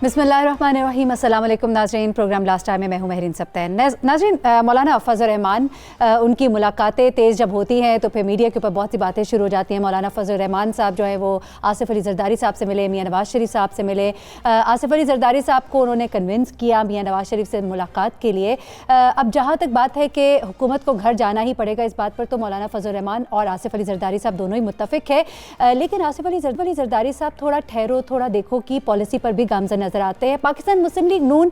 बिस्मिल्लाहिर्रहमानिर्रहीम। अस्सलाम वालेकुम नाज़रीन, प्रोग्राम लास्ट टाइम में मैं हूँ महरीन सब्तैन। नाज़रीन, मौलाना फजल रहमान उनकी मुलाकातें तेज़ जब होती हैं तो फिर मीडिया के ऊपर बहुत सी बातें शुरू हो जाती हैं। मौलाना फजल रहमान साहब जो है वो आसिफ अली ज़रदारी साहब से मिले, मियाँ नवाज़ शरीफ साहब से मिले। आसिफ अली ज़रदारी साहब को उन्होंने कन्विंस किया मियाँ नवाज़ शरीफ से मुलाकात के लिए। अब जहाँ तक बात है कि हुकूमत को घर जाना ही पड़ेगा, इस बात पर तो मौलाना फजल रहमान और आसिफ अली ज़रदारी साहब दोनों ही मुत्तफ़िक है, लेकिन आसिफ अली ज़रदारी साहब थोड़ा ठहरो थोड़ा देखो की पॉलिसी पर भी गामज़न नज़र आते हैं। पाकिस्तान मुस्लिम लीग नून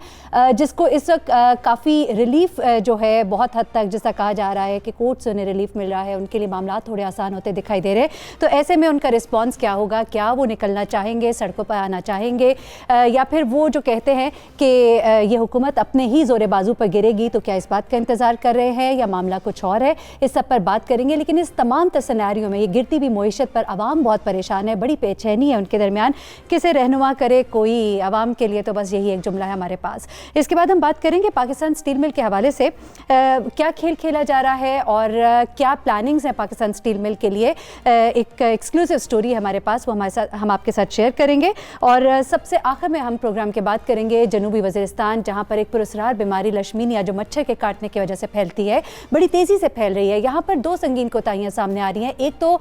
जिसको इस वक्त काफ़ी रिलीफ जो है बहुत हद तक जैसा कहा जा रहा है कि कोर्ट से उन्हें रिलीफ मिल रहा है, उनके लिए मामला थोड़े आसान होते दिखाई दे रहे, तो ऐसे में उनका रिस्पॉन्स क्या होगा? क्या वो निकलना चाहेंगे, सड़कों पर आना चाहेंगे, या फिर वो जो कहते हैं कि ये हुकूमत अपने ही जोरे बाजू पर गिरेगी, तो क्या इस बात का इंतज़ार कर रहे हैं या मामला कुछ और है? इस सब पर बात करेंगे। लेकिन इस तमाम सिनेरियो में ये गिरती हुई मईशत पर आवाम बहुत परेशान है, बड़ी बेचैनी है उनके दरमियान, किसे रहनुमा करे कोई? आवाम के लिए तो बस यही एक जुमला है हमारे पास। इसके बाद हम बात करेंगे पाकिस्तान स्टील मिल के हवाले से, क्या खेल खेला जा रहा है और क्या प्लानिंग्स हैं पाकिस्तान स्टील मिल के लिए। एक एक्सक्लूसिव स्टोरी है हमारे पास, वो हम आपके साथ शेयर करेंगे। और सबसे आखिर में हम प्रोग्राम के बात करेंगे जनूबी वज़ीरिस्तान, जहाँ पर एक पुरअसरार बीमारी लशमीनिया जो मच्छर के काटने की वजह से फैलती है, बड़ी तेज़ी से फैल रही है। यहाँ पर दो संगीन कोताहियाँ सामने आ रही हैं। एक तो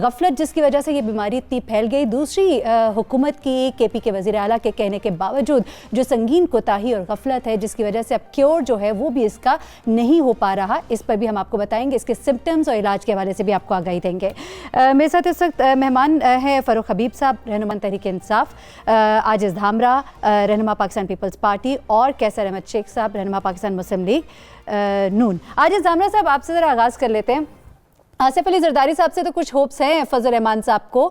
गफलत जिसकी वजह से ये बीमारी इतनी फैल गई, दूसरी हुकूमत की KP के वज़ीर आला के कहने के बावजूद जो संगीन कोताही और गफलत है जिसकी वजह से अब क्योर जो है वो भी इसका नहीं हो पा रहा। इस पर भी हम आपको बताएंगे, इसके सिम्टम्स और इलाज के हवाले से भी आपको आगाही देंगे। मेरे साथ इस वक्त मेहमान हैं फ़ारूक हबीब साहब, रहनुमा तहरीक इंसाफ, आजिज़ धामरा, रहनुमा पाकिस्तान पीपल्स पार्टी, और कैसर अहमद शेख साहब, रहनुमा पाकिस्तान मुस्लिम लीग नून। आजिज़ धामरा साहब, आपसे ज़रा आगाज़ कर लेते हैं। आसिफ अली ज़रदारी साहब से तो कुछ होप्स हैं फजल रहमान साहब को,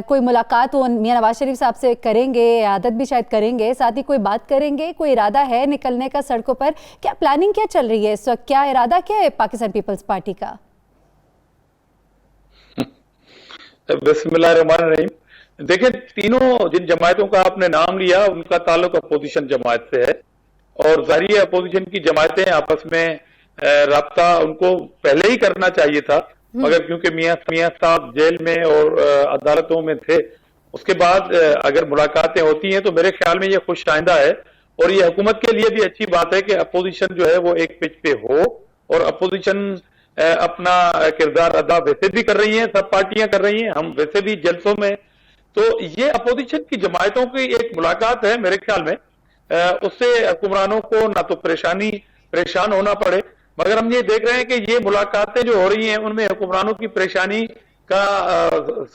कोई मुलाकात वो मियाँ नवाज़ शरीफ साहब से करेंगे, आदत भी शायद करेंगे, साथ ही कोई बात करेंगे, कोई इरादा है निकलने का सड़कों पर? क्या प्लानिंग क्या चल रही है इस वक्त, क्या इरादा क्या है पाकिस्तान पीपल्स पार्टी का? बिस्मिल्लाहिर्रहमानिर्रहीम। देखिए, तीनों जिन जमायतों का आपने नाम लिया उनका ताल्लुक अपोजिशन जमायत से है, और जाहिर है अपोजिशन की जमायतें आपस में राब्ता उनको पहले ही करना चाहिए था, मगर क्योंकि मियाँ साहब जेल में और अदालतों में थे, उसके बाद अगर मुलाकातें होती हैं तो मेरे ख्याल में ये खुश आइंदा है, और ये हुकूमत के लिए भी अच्छी बात है कि अपोजिशन जो है वो एक पिच पे हो, और अपोजिशन अपना किरदार अदा वैसे भी कर रही हैं, सब पार्टियां कर रही हैं, हम वैसे भी जलसों में, तो ये अपोजिशन की जमायतों की एक मुलाकात है मेरे ख्याल में, उससे हुक्मरानों को ना तो परेशान होना पड़े, मगर हम ये देख रहे हैं कि ये मुलाकातें जो हो रही हैं उनमें हुक्मरानों की परेशानी का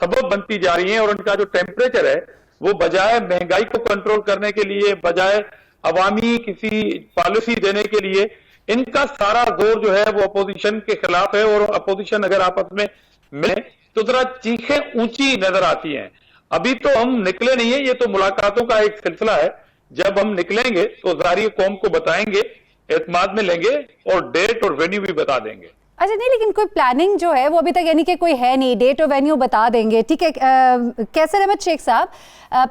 सबब बनती जा रही है, और उनका जो टेम्परेचर है वो बजाय महंगाई को कंट्रोल करने के लिए, बजाय अवामी किसी पॉलिसी देने के लिए, इनका सारा जोर जो है वो अपोजिशन के खिलाफ है, और अपोजिशन अगर आपस में मिले तो जरा चीखें ऊंची नजर आती हैं। अभी तो हम निकले नहीं है, ये तो मुलाकातों का एक सिलसिला है, जब हम निकलेंगे तो जारी कौम को बताएंगे, एतमाद में लेंगे और डेट और वेन्यू भी बता देंगे। अच्छा, नहीं, लेकिन कोई प्लानिंग जो है वो अभी तक यानी कि कोई है नहीं, डेट और वेन्यू बता देंगे, ठीक है। कैसर अहमद शेख साहब,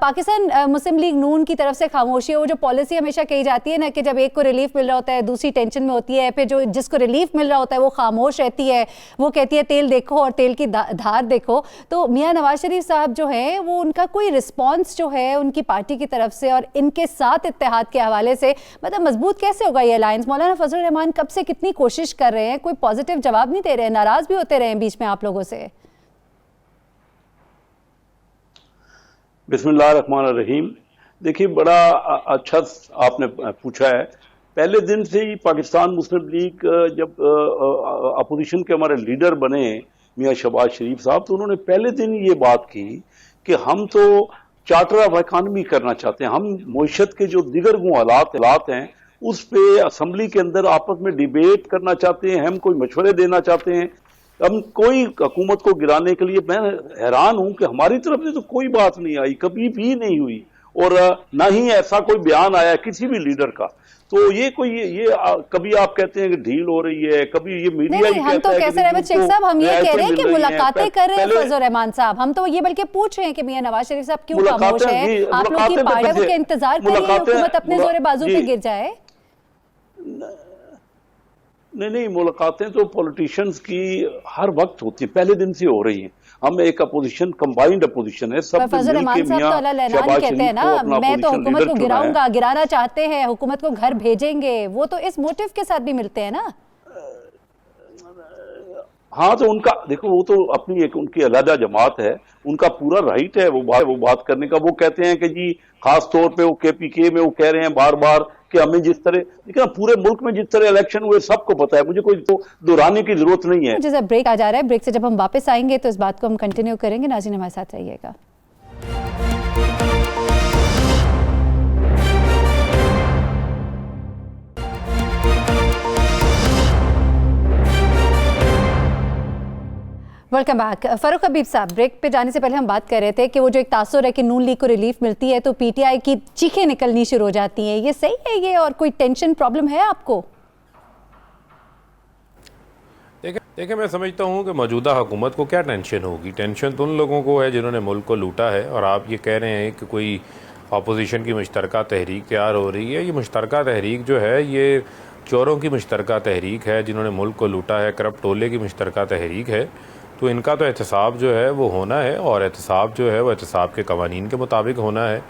पाकिस्तान मुस्लिम लीग नून की तरफ से खामोशी है, वो जो पॉलिसी हमेशा कही जाती है ना कि जब एक को रिलीफ मिल रहा होता है दूसरी टेंशन में होती है, फिर जो जिसको रिलीफ मिल रहा होता है वो खामोश रहती है, वो कहती है तेल देखो और तेल की धार देखो। तो मियाँ नवाज शरीफ साहब जो है वो उनका कोई रिस्पॉन्स जो है उनकी पार्टी की तरफ से और इनके साथ इत्तेहाद के हवाले से, मतलब मजबूत कैसे होगा ये अलायंस? मौलाना फजल रहमान कब से कितनी कोशिश कर रहे हैं, कोई पॉजिटिव जवाब नहीं दे रहे, नाराज भी होते रहे बीच में आप लोगों से। बिस्मिल्लाहिर्रहमानिर्रहीम। देखिए, बड़ा अच्छा आपने पूछा है। पहले दिन से ही पाकिस्तान मुस्लिम लीग जब अपोजिशन के हमारे लीडर बने मियाँ शहबाज शरीफ साहब, तो उन्होंने पहले दिन ये बात की कि हम तो चार्टर ऑफ इकॉनमी करना चाहते हैं, हम मईशत के जो दिगर वो हालात हैं उस पे असम्बली के अंदर आपस में डिबेट करना चाहते हैं, हम कोई मशवरे देना चाहते हैं, हम कोई हुकूमत को गिराने के लिए। मैं हैरान हूं कि हमारी तरफ से तो कोई बात नहीं आई, कभी भी नहीं हुई, और ना ही ऐसा कोई बयान आया किसी भी लीडर का। तो ये कोई ये कभी आप कहते हैं कि ढील हो रही है, कभी ये मीडिया नहीं, हम तो कैसर अहमद शेख साहब हम ये कह रहे हैं कि मुलाकातें कर रहे हैं फजल रहमान साहब, हम तो ये बल्कि पूछ रहे हैं कि मियां नवाज शरीफ साहब क्यों खामोश है, आप लोग की पार्टी के इंतजार कर रही है हुकूमत अपने जोरे बाजू पे गिर जाए? नहीं, मुलाकातें तो पॉलिटिशियंस की हर वक्त होती है, पहले दिन से हो रही हैं। हम एक अपोजिशन, कंबाइंड अपोजिशन है, सब फजल रहमान साहब तो अल्लाह लहनान कहते हैं ना, मैं तो हुकूमत को गिराऊंगा, गिराना चाहते हैं, हुकूमत को घर भेजेंगे, वो तो इस मोटिव के साथ भी मिलते हैं ना। हाँ, तो उनका देखो, वो तो अपनी एक उनकी अलग जमात है, उनका पूरा राइट है वो बात करने का। वो कहते हैं कि जी खास तौर पे वो केपीके में वो कह रहे हैं बार बार कि हमें जिस तरह, लेकिन पूरे मुल्क में जिस तरह इलेक्शन हुए सबको पता है, मुझे कोई तो दोहराने की जरूरत नहीं है। जैसे ब्रेक आ जा रहा है, ब्रेक से जब हम वापस आएंगे तो इस बात को हम कंटिन्यू करेंगे। नाज़रीन हमारे साथ रहिएगा। Welcome back. फारूक हबीब साहब, ब्रेक पे जाने से पहले हम बात कर रहे थे कि वो जो एक तासुर है कि नून लीग को रिलीफ मिलती है तो पीटीआई की चीखें निकलनी शुरू हो जाती हैं, ये सही है ये, और कोई टेंशन प्रॉब्लम है आपको? देखिए मैं समझता हूँ कि मौजूदा हुकूमत को क्या टेंशन होगी। टेंशन तो उन लोगों को है जिन्होंने मुल्क को लूटा है, और आप ये कह रहे हैं कि कोई अपोजिशन की मुश्तरका तहरीक तैयार हो रही है। ये मुश्तरका तहरीक जो है ये चोरों की मुश्तरका तहरीक है जिन्होंने मुल्क को लूटा है, करप्ट टोले की मुश्तरका तहरीक है। तो इनका तो एहतसाब जो है वो होना है, और एहतसाब जो है वो एहतसाब के कवानीन के मुताबिक होना है।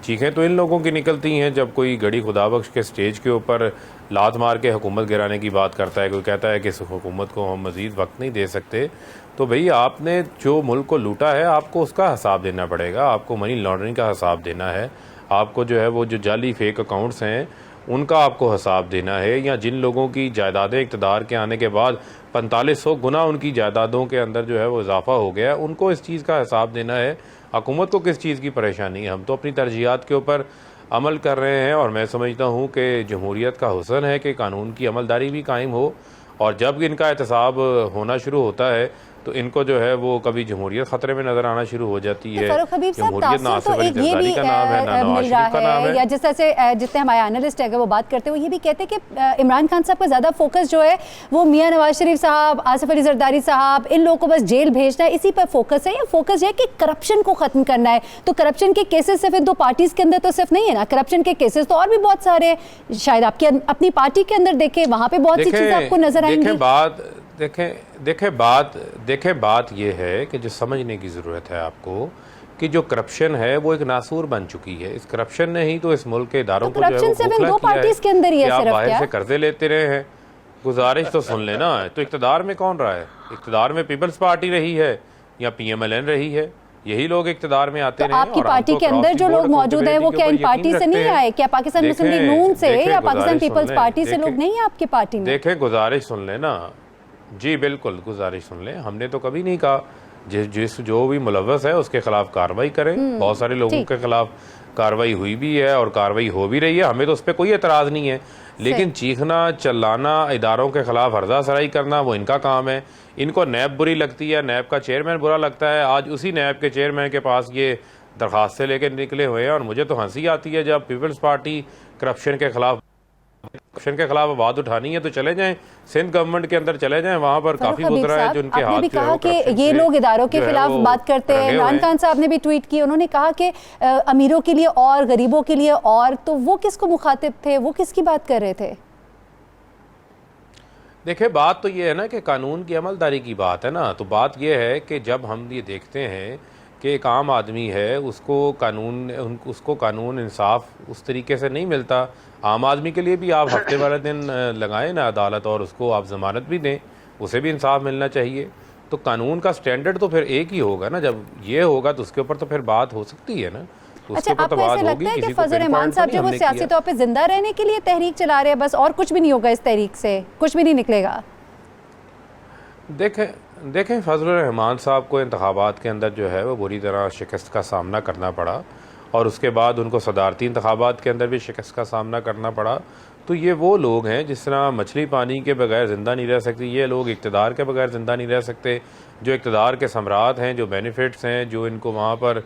चीखें तो इन लोगों की निकलती हैं जब कोई गड़ी खुदाबख्श के स्टेज के ऊपर लात मार के हुकूमत गिराने की बात करता है, कोई कहता है कि इस हुकूमत को हम मज़ीद वक्त नहीं दे सकते। तो भाई आपने जो मुल्क को लूटा है आपको उसका हिसाब देना पड़ेगा, आपको मनी लॉन्ड्रिंग का हिसाब देना है, आपको जो है वो जो जाली फेक अकाउंट्स हैं उनका आपको हिसाब देना है, या जिन लोगों की जायदादें इक़्तिदार के आने के बाद 4500 गुना उनकी जायदादों के अंदर जो है वो इजाफा हो गया, उनको इस चीज़ का हिसाब देना है। हुकूमत को किस चीज़ की परेशानी है? हम तो अपनी तरजीहात के ऊपर अमल कर रहे हैं, और मैं समझता हूँ कि जमहूरियत का हुस्न है कि कानून की अमलदारी भी कायम हो, और जब इनका एहतसाब होना शुरू होता है तो इनको जो है वो कभी जमहूरियत खतरे में नजर आना शुरू हो जाती है। जमहूरियत ना आसिफ अली जरदारी का नाम है, ना नवाज शरीफ का नाम है, या जिस तरह से जितने हमारे एनालिस्ट है वो बात करते हैं, वो ये भी कहते हैं कि इमरान खान साहब का ज़्यादा फोकस जो है वो मियां नवाज शरीफ साहब, आसिफ अली जरदारी साहब, इन लोगों को बस जेल भेजना है, इसी पर फोकस है। या फोकस है कि करप्शन को ख़त्म करना है? तो करप्शन के केसेस सिर्फ इन दो पार्टीज़ के अंदर तो सिर्फ नहीं है ना, करप्शन के केसेस तो और भी बहुत सारे हैं। शायद आपकी अपनी पार्टी के अंदर देखें, वहाँ पर बहुत सी चीज़ें आपको नजर आएंगी। देखें बात यह है कि जो समझने की ज़रूरत है आपको कि जो करप्शन है वो एक नासूर बन चुकी है। इस करप्शन ने ही तो इस मुल्क के इदारों को जो है वो खोखला किया है कि आप बाहर से कर्जे लेते रहे हैं। गुजारिश तो सुन लेना, तो इक़्तिदार में कौन रहा है? इक़्तिदार में पीपल्स पार्टी रही है या PMLN रही है, यही लोग इक़्तिदार में आते रहे। आपकी पार्टी के अंदर जो लोग मौजूद है वो क्या इन पार्टी से नहीं आए? क्या पाकिस्तान मुस्लिम लीग नून से या पाकिस्तान पीपल्स पार्टी से लोग नहीं है आपकी पार्टी में? देखें, गुजारिश सुन लेना जी, बिल्कुल गुजारिश सुन लें। हमने तो कभी नहीं कहा जो भी मुलव्वस है उसके खिलाफ कार्रवाई करें। बहुत सारे लोगों के खिलाफ कार्रवाई हुई भी है और कार्रवाई हो भी रही है, हमें तो उस पर कोई एतराज़ नहीं है। लेकिन चीखना चिल्लाना, इदारों के खिलाफ हर्जा सराई करना वो इनका काम है। इनको नैब बुरी लगती है, नैब का चेयरमैन बुरा लगता है। आज उसी नैब के चेयरमैन के पास ये दरख्वास्तें लेकर निकले हुए हैं, और मुझे तो हंसी आती है जब पीपल्स पार्टी करप्शन के खिलाफ आवाज उठानी है तो चले जाएं, सिंध गवर्नमेंट के अंदर चले जाएं, वहां पर काफी गुजरा है जिनके हाथ भी कहा कि ये लोग इदारों के खिलाफ बात करते हैं। इमरान खान साहब ने भी ट्वीट की, उन्होंने कहा कि अमीरों के लिए और गरीबों के लिए और, तो वो किसको मुखातिब थे, वो किसकी बात कर रहे थे? देखिए, बात तो ये है ना कि कानून की अमलदारी की बात है ना। तो बात ये है कि जब हम ये देखते हैं कि एक आम आदमी है उसको कानून इंसाफ उस तरीके से नहीं मिलता। आम आदमी के लिए भी आप हफ्ते वाले दिन लगाएं ना अदालत, और उसको आप ज़मानत भी दें, उसे भी इंसाफ मिलना चाहिए। तो कानून का स्टैंडर्ड तो फिर एक ही होगा ना। जब ये होगा तो उसके ऊपर तो फिर बात हो सकती है ना। तो अच्छा, आपको ऐसा लगता है कि फजल रहमान साहब जो वो सियासी तौर पे जिंदा रहने के लिए तहरीक चला रहे हैं बस, और कुछ भी नहीं होगा इस तहरीक से, कुछ भी नहीं निकलेगा? देखें फजल रहमान साहब को इंतखाबात के अंदर जो है वो बुरी तरह शिकस्त का सामना करना पड़ा, और उसके बाद उनको सदारती इंतखाबात के अंदर भी शिकस्त का सामना करना पड़ा। तो ये वो लोग हैं जिस तरह मछली पानी के बगैर ज़िंदा नहीं रह सकती, ये लोग इक़्तिदार के बगैर ज़िंदा नहीं रह सकते। जो इक़्तिदार के समरात हैं, जो बेनिफिट्स हैं, जो इनको वहाँ पर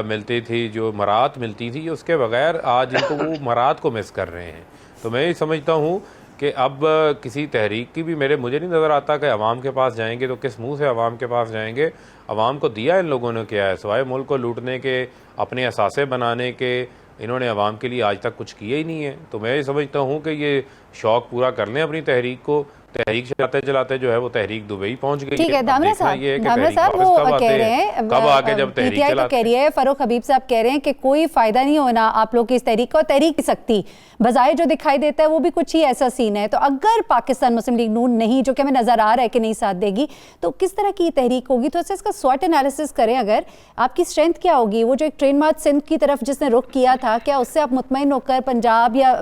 मिलती थी, जो मरात मिलती थी, उसके बगैर आज इनको वो मरात को मिस कर रहे हैं। तो मैं ये समझता हूँ कि अब किसी तहरीक की भी मुझे नहीं नज़र आता कि अवाम के पास जाएंगे तो किस मुंह से अवाम के पास जाएंगे। अवाम को दिया इन लोगों ने क्या है, सिवाय मुल्क को लूटने के, अपने असासे बनाने के, इन्होंने अवाम के लिए आज तक कुछ किया ही नहीं है। तो मैं ये समझता हूँ कि ये शौक़ पूरा कर लें अपनी तहरीक को, तहरीक चलाते चलाते जो है वो तहरीक दुबई पहुंच गई। ठीक है, अब धामरा देखना साहब, ये है कि धामरा तहरीक साहब वापस वो कब आते कह रहे हैं, हैं, कब आके जब तहरीक पीटीआई तो चलाते कह रही है, फरूख हबीब साहब कह रहे हैं कि कोई फायदा नहीं होना आप लोग की इस तहरीक का, तहरीक की सकती बजाय जो दिखाई देता है वो भी कुछ ही ऐसा सीन है। तो अगर पाकिस्तान मुस्लिम लीग नून नहीं, जो कि हमें नजर आ रहा है कि नहीं साथ देगी, तो किस तरह की तहरीक होगी? तो इसका स्वॉट एनालिसिस करें, अगर आपकी स्ट्रेंथ क्या होगी? वो जो एक ट्रेन मार्च सिंध की तरफ जिसने रुख किया था, क्या उससे आप मुतमईन होकर पंजाब या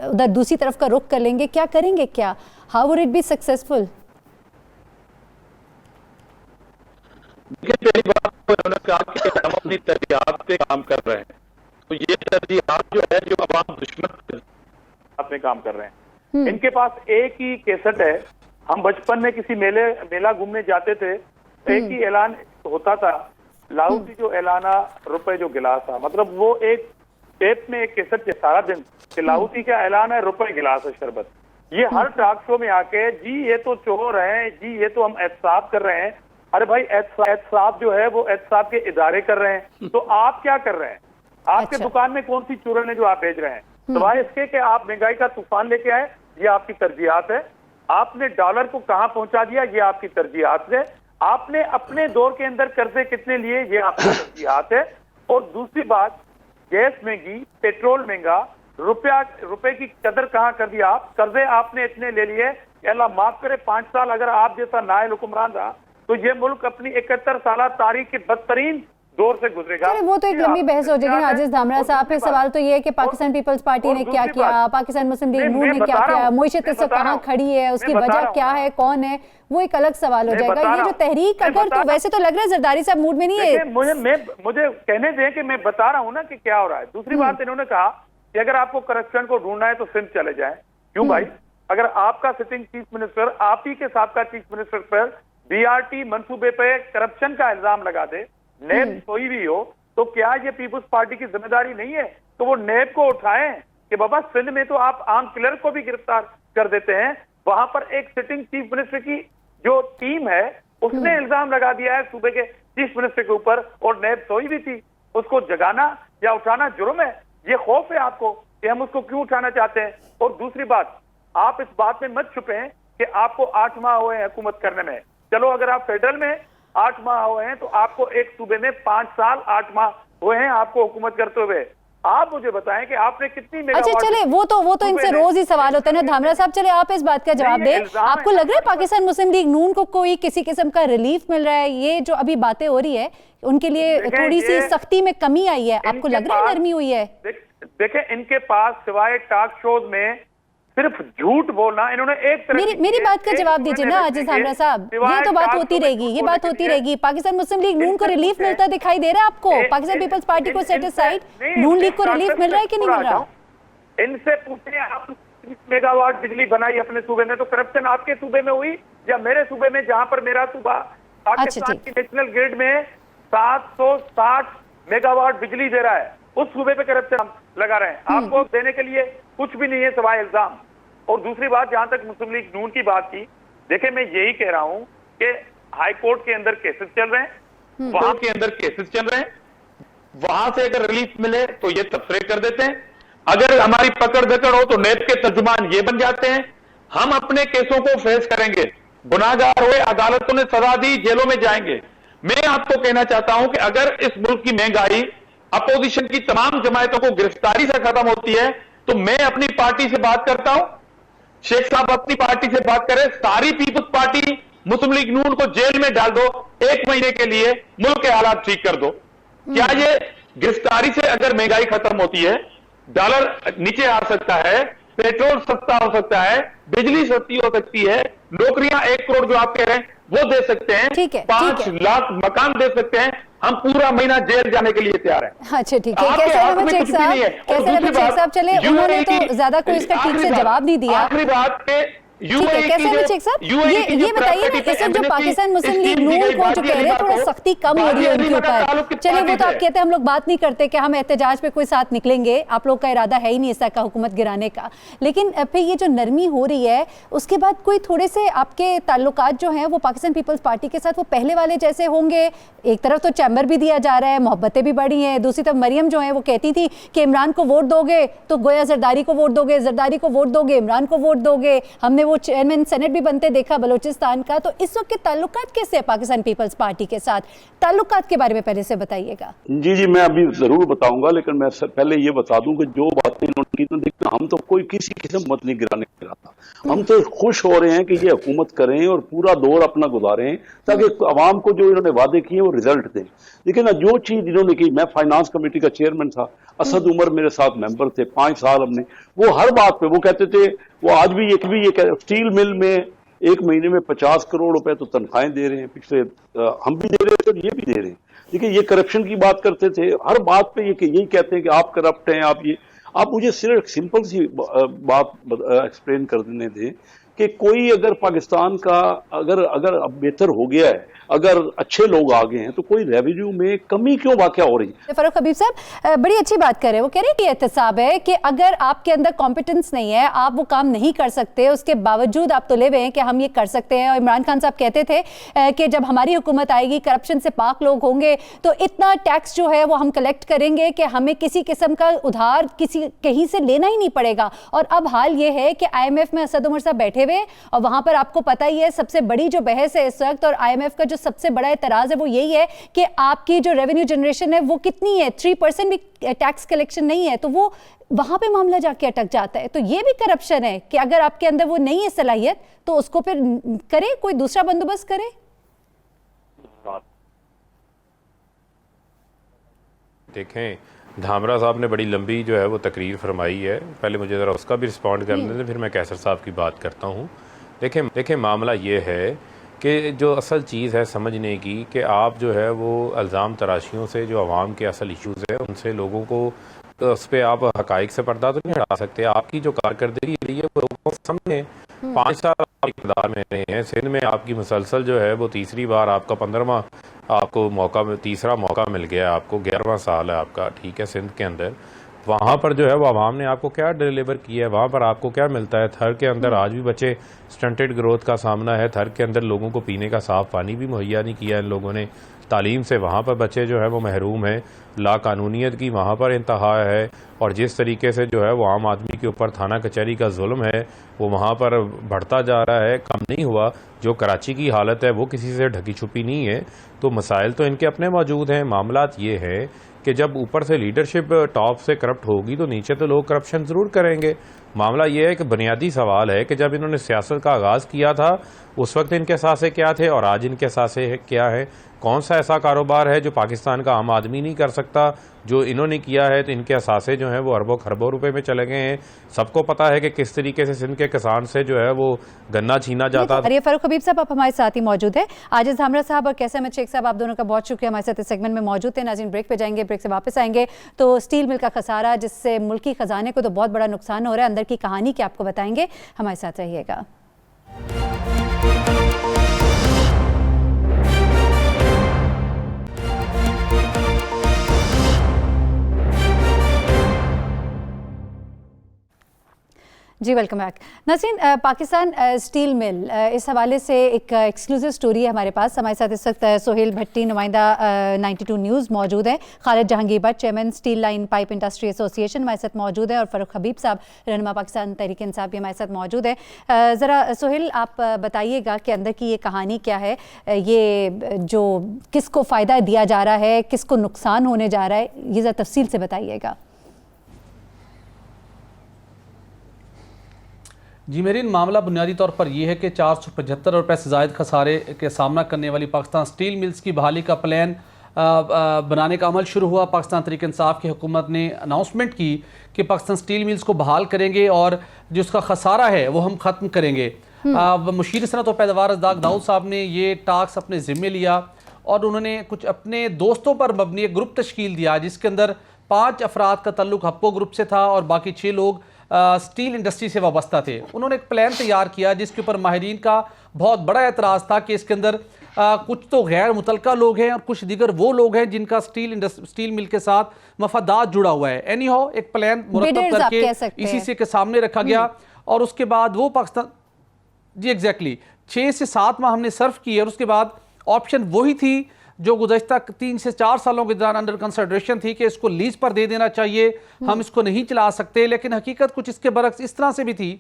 उधर दूसरी तरफ का रुख कर लेंगे? क्या करेंगे? क्या how would it be successful? देखिए, पहली बात तो उन्होंने कहा कि हम अपनी तरजीहात पे काम कर रहे हैं, तो ये तरजीहात जो है जो अवाम दुश्मन पे काम कर रहे हैं। इनके पास एक ही केसेट है। हम बचपन में किसी मेला घूमने जाते थे, एक ही ऐलान होता था, लाहौटी जो ऐलाना रुपए जो गिलास था, मतलब वो एक टेप में एक केसेट के सारा दिन कि लाहौटी का ऐलान है, रुपए गिलास है शरबत। ये हर टॉक शो में आके जी ये तो चोर हैं, जी ये तो हम एहतसाब कर रहे हैं। अरे भाई, एहतसाब जो है वो एहतसाब के इदारे कर रहे हैं, तो आप क्या कर रहे हैं? आपके दुकान में कौन सी चूरन है जो आप भेज रहे हैं? सिवाय इसके कि आप महंगाई का तूफान लेके आए, ये आपकी तरजीहात है। आपने डॉलर को कहां पहुंचा दिया, ये आपकी तरजीहात है। आपने अपने दौर के अंदर कर्जे कितने लिए, ये आपकी तरजीहात है। और दूसरी बात, गैस महंगी, पेट्रोल महंगा, रुपए की कदर कहां कर दी आप? कर्जे आपने इतने ले लिए, अल्लाह माफ करे, 5 साल अगर आप जैसा नायल हुक्मरान रहा तो ये मुल्क अपनी 71 साल तारीख के बदतरीन दौर से गुजरेगा। वो तो एक लंबी बहस हो जाएगी आजिज धामरा साहब पे। सवाल तो ये है कि पाकिस्तान पीपल्स पार्टी ने क्या किया, पाकिस्तान मुस्लिम लीग नून ने क्या किया, मुईशत इस वक्त कहाँ खड़ी है, उसकी वजह क्या है, कौन है, वो एक अलग सवाल हो जाएगा। ये जो तहरीक, अगर तो वैसे तो लग रहा है जरदारी साहब मूड में नहीं है। मुझे कहने दें कि मैं बता रहा हूँ ना कि क्या हो रहा है। दूसरी बात, इन्होंने कहा कि अगर आपको करप्शन को ढूंढना है तो सिंध चले जाए। क्यों भाई? अगर आपका सिटिंग चीफ मिनिस्टर आप ही के साबका चीफ मिनिस्टर पर बीआरटी मंसूबे पे करप्शन का इल्जाम लगा दे, नेब कोई भी हो, तो क्या ये पीपुल्स पार्टी की जिम्मेदारी नहीं है? तो वो नेब को उठाएं कि बाबा सिंध में तो आप आम क्लर्क को भी गिरफ्तार कर देते हैं। वहां पर एक सिटिंग चीफ मिनिस्टर की जो टीम है उसने इल्जाम लगा दिया है सूबे के चीफ मिनिस्टर के ऊपर, और नेब सोई भी थी। उसको जगाना या उठाना जुर्म है। ये खौफ है आपको कि हम उसको क्यों उठाना चाहते हैं। और दूसरी बात, आप इस बात में मत छुपे कि आपको 8 माह हुए हैं हुकूमत करने में। चलो, अगर आप फेडरल में 8 माह हुए हैं तो आपको एक सूबे में 5 साल 8 माह हुए हैं आपको हुकूमत करते हुए। आप मुझे बताएं कि आपने कितनी अच्छा चले, वो तो इनसे रोज ही सवाल होता है ना धामरा साहब। चले, आप इस बात का जवाब दें। आपको लग रहा है पाकिस्तान मुस्लिम लीग नून को कोई किसी किस्म का रिलीफ मिल रहा है? ये जो अभी बातें हो रही है उनके लिए थोड़ी सी सख्ती में कमी आई है, आपको लग रहा है नरमी हुई है? देखें, इनके पास सिवाय टॉक शोज में सिर्फ झूठ बोलना, इन्होंने एक तरह मेरी बात का जवाब दीजिए ना आजिज धामरा साहब। ये तो बात होती रहेगी, ये बात होती रहेगी। पाकिस्तान मुस्लिम लीग नून को रिलीफ मिलता दिखाई दे रहा है आपको? पाकिस्तान पीपल्स पार्टी को सेटिस्फाइड, नून लीग को रिलीफ मिल रहा है कि नहीं मिल रहा? इनसे पूछे, आप 30 मेगावाट बिजली बनाई अपने सूबे में, तो करप्शन आपके सूबे में हुई या मेरे सूबे में, जहां पर मेरा सूबा पाकिस्तान की नेशनल ग्रिड में 760 मेगावाट बिजली दे रहा है, उस सूबे पे करप्शन लगा रहे हैं। आपको देने के लिए कुछ भी नहीं है सिवाय इल्जाम। और दूसरी बात, जहां तक मुस्लिम लीग नून की बात की, देखिए मैं यही कह रहा हूं कि हाई कोर्ट के अंदर केसेस चल रहे हैं, वहां के अंदर केसेस चल रहे हैं, वहां से अगर रिलीफ मिले तो ये तबसरे कर देते हैं। अगर हमारी पकड़ दकड़ हो तो नेब के तर्जुमान ये बन जाते हैं। हम अपने केसों को फेस करेंगे, गुनाहगार हुए, अदालतों ने सजा दी, जेलों में जाएंगे। मैं आपको कहना चाहता हूं कि अगर इस मुल्क की महंगाई अपोजिशन की तमाम जमायतों को गिरफ्तारी से खत्म होती है तो मैं अपनी पार्टी से बात करता हूं, शेख साहब अपनी पार्टी से बात करें, सारी पीपुल्स पार्टी मुस्लिम लीग नून को जेल में डाल दो, 1 महीने के लिए मुल्क के हालात ठीक कर दो। क्या ये गिरफ्तारी से अगर महंगाई खत्म होती है, डॉलर नीचे आ सकता है, पेट्रोल सस्ता हो सकता है, बिजली सस्ती हो सकती है, नौकरियां 1 करोड़ जो आप कह रहे हैं वो दे सकते हैं, 5 लाख मकान दे सकते हैं, हम पूरा महीना जेल जाने के लिए तैयार हैं। अच्छा ठीक है, कैसे अहमद शेख साहब, चले उन्होंने तो ज्यादा कोई इसका ठीक से जवाब नहीं दिया। आखिरी बात के ये बताइए ना, इस वक्त जो पाकिस्तान मुस्लिम लीग नून को जो कह रहे हैं थोड़ा सख्ती कम हो रही है उनके ऊपर, चलिए वो तो आप कहते हैं हम लोग बात नहीं करते कि हम एहतजाज पे कोई साथ निकलेंगे, आप लोग का इरादा है ही नहीं इस तरह का हुकूमत गिराने का, लेकिन फिर ये जो नरमी हो रही है उसके बाद कोई थोड़े से आपके ताल्लुकात जो हैं वो पाकिस्तान पीपल्स पार्टी के साथ वो पहले वाले जैसे होंगे? एक तरफ तो चैम्बर भी दिया जा रहा है, मोहब्बतें भी बढ़ी हैं, दूसरी तरफ मरियम जो है वो कहती थी कि इमरान को वोट दोगे तो गोया जरदारी को वोट दोगे, जरदारी को वोट दोगे इमरान को वोट दोगे, हमने वो चेयरमैन सेनेट भी बनते देखा बलूचिस्तान का। तो इस वक्त के ताल्लुकात कैसे है पाकिस्तान पीपल्स पार्टी के साथ? ताल्लुकात के बारे में पहले से बताइएगा। जी, मैं अभी जरूर बताऊंगा, लेकिन मैं पहले ये बता दूं कि जो बातें इन्होंने की, तो देखिए हम तो कोई किसी किस्म मत नहीं गिराने के रहा, हम तो खुश हो रहे हैं कि ये हुकूमत करें और पूरा दौर अपना गुजारें ताकि आवाम को जो इन्होंने वादे किए वो रिजल्ट दें। लेकिन जो चीज इन्होंने की, मैं फाइनेंस कमेटी का चेयरमैन था, असद उमर मेरे साथ मेंबर थे, 5 साल हमने, वो हर बात पे वो कहते थे, वो आज भी ये स्टील मिल में 1 महीने में 50 करोड़ रुपए तो तनख्वाहें दे रहे हैं, पिछले हम भी दे रहे थे और ये भी दे रहे हैं। देखिए ये करप्शन की बात करते थे, हर बात पे यही कहते हैं कि आप करप्ट हैं, आप मुझे सिर्फ सिंपल सी बात एक्सप्लेन कर देने दें कि कोई अगर पाकिस्तान का अगर अब बेहतर हो गया है, अगर अच्छे लोग आ गए हैं, तो कोई रेवेन्यू में कमी क्यों वाक़या हो रही है? फरूक हबीब साहब बड़ी अच्छी बात कर रहे हैं। वो कह रहे हैं कि एहतसाब है कि अगर आपके अंदर कॉम्पिटेंस नहीं है, आप वो काम नहीं कर सकते, उसके बावजूद आप तुले हुए हैं कि हम ये कर सकते हैं। और इमरान खान साहब कहते थे कि जब हमारी हुकूमत आएगी, करप्शन से पाक लोग होंगे, तो इतना टैक्स जो है वो हम कलेक्ट करेंगे कि हमें किसी किस्म का उधार कहीं से लेना ही नहीं पड़ेगा। और अब हाल ये है कि IMF में असद उमर साहब बैठे हुए, और वहां पर आपको पता ही है सबसे बड़ी जो बहस है इस वक्त, और IMF का जो सबसे बड़ा एतराज है वो यही है कि आपकी जो रेवेन्यू जनरेशन है वो कितनी है, 3% भी टैक्स कलेक्शन नहीं है। तो वो वहां पे मामला जाके अटक जाता है। तो ये भी करप्शन है कि अगर आपके अंदर वो नहीं है सलाहियत, तो उसको फिर करे, कोई दूसरा बंदोबस्त करे। देखें, धामरा साहब ने बड़ी लंबी जो है वो तकरीर फरमाई है, पहले मुझे ज़रा उसका भी रिस्पॉन्ड कर दें, फिर मैं कैसर साहब की बात करता हूँ। देखें मामला ये है कि जो असल चीज़ है समझने की, कि आप जो है वो इल्ज़ाम तराशियों से जो आवाम के असल इश्यूज़ है उनसे लोगों को, तो उस पर आप हकाइक से पर्दा तो नहीं हटा सकते। आपकी जो कारकर्दगी रही है वो लोगों को सामने 5 साल आप इक़्तिदार में रहे हैं, सिंध में आपकी मुसलसल जो है वो तीसरी बार आपका 15वां आपको मौका, तीसरा मौका मिल गया आपको, 11वां साल है आपका, ठीक है, सिंध के अंदर। वहाँ पर जो है वो आवाम ने आपको क्या डिलीवर किया है, वहाँ पर आपको क्या मिलता है? थर के अंदर आज भी बच्चे स्टंटेड ग्रोथ का सामना है, थर के अंदर लोगों को पीने का साफ पानी भी मुहैया नहीं किया इन लोगों ने, तालीम से वहाँ पर बच्चे जो है वो महरूम हैं, लाकानूनियत की वहाँ पर इंतहा है, और जिस तरीके से जो है वो आम आदमी के ऊपर थाना कचहरी का जुल्म है वो वहाँ पर बढ़ता जा रहा है, कम नहीं हुआ। जो कराची की हालत है वो किसी से ढकी छुपी नहीं है। तो मसाइल तो इनके अपने मौजूद हैं। मामलात ये है कि जब ऊपर से लीडरशिप टॉप से करप्ट होगी तो नीचे तो लोग करप्शन ज़रूर करेंगे। मामला ये है कि बुनियादी सवाल है कि जब इन्होंने सियासत का आगाज़ किया था उस वक्त इनके सासे क्या थे और आज इनके सासे क्या है? कौन सा ऐसा कारोबार है जो पाकिस्तान का आम आदमी नहीं कर सकता जो इन्होंने किया है? तो इनके असासे जो हैं वो अरबों खरबों रुपए में चले गए हैं। सबको पता है कि किस तरीके से सिंध के किसान से जो है वो गन्ना छीना जाता था। फरूक हबीब साहब आप हमारे साथ ही मौजूद है। आजिज धामरा साहब और कैसर अहमद शेख साहब, आप दोनों का बहुत शुक्रिया, हमारे साथ इस सेगमेंट में मौजूद थे। नाज़रीन ब्रेक पे जाएंगे, ब्रेक से वापस आएंगे तो स्टील मिल का खसारा जिससे मुल्की खजाने को तो बहुत बड़ा नुकसान हो रहा है, अंदर की कहानी क्या आपको बताएंगे। हमारे साथ रहिएगा। जी वेलकम बैक। नाज़रीन, पाकिस्तान स्टील मिल इस हवाले से एक एक्सक्लूसिव स्टोरी है हमारे पास। हमारे साथ इस वक्त सोहेल भट्टी नुमाइंदा 92 न्यूज़ मौजूद है, Khalid Jahangir Bhatt chairman steel line pipe industry association हमारे साथ मौजूद है, और फरूक हबीब साहब रहनुमा पाकिस्तान तहरीक इंसाफ भी हमारे साथ मौजूद है। ज़रा सोहेल आप बताइएगा कि अंदर की ये कहानी क्या है, ये जो किसको फ़ायदा दिया जा रहा है, किसको नुकसान होने जा रहा है, ये ज़रा तफसील से बताइएगा। जी मेरीन, मामला बुनियादी तौर पर यह है कि 475 रुपये से ज़ायद खसारे के सामना करने वाली पाकिस्तान स्टील मिल्स की बहाली का प्लान बनाने का अमल शुरू हुआ। पाकिस्तान तहरीक इंसाफ की हुकूमत ने अनाउंसमेंट की कि पाकिस्तान स्टील मिल्स को बहाल करेंगे और जो उसका खसारा है वो हम ख़त्म करेंगे। मुशीर सनत और पैदावार रज़ाक दाऊद साहब ने ये टास्क अपने ज़िम्मे लिया और उन्होंने कुछ अपने दोस्तों पर मबनी एक ग्रुप तश्कील दिया जिसके अंदर 5 अफराद का तल्लुक हप्पो ग्रुप से था और बाकी 6 लोग स्टील इंडस्ट्री से वाबस्ता थे। उन्होंने एक प्लान तैयार किया जिसके ऊपर माहिरीन का बहुत बड़ा एतराज़ था कि इसके अंदर कुछ तो गैर मुतलका लोग हैं और कुछ दीगर वो लोग हैं जिनका स्टील मिल के साथ मफादात जुड़ा हुआ है। एनी हाउ एक प्लान मुरतब करके इसी से के सामने रखा गया और उसके बाद वो पाकिस्तान जी एग्जैक्टली 6 से 7 माह हमने सर्व किए और उसके बाद ऑप्शन वही थी जो गुज़श्ता 3 से 4 सालों के दौरान अंडर कंसिडरेशन थी कि इसको लीज पर दे देना चाहिए, हम इसको नहीं चला सकते, लेकिन हकीकत कुछ इसके बरक्स इस तरह से भी थी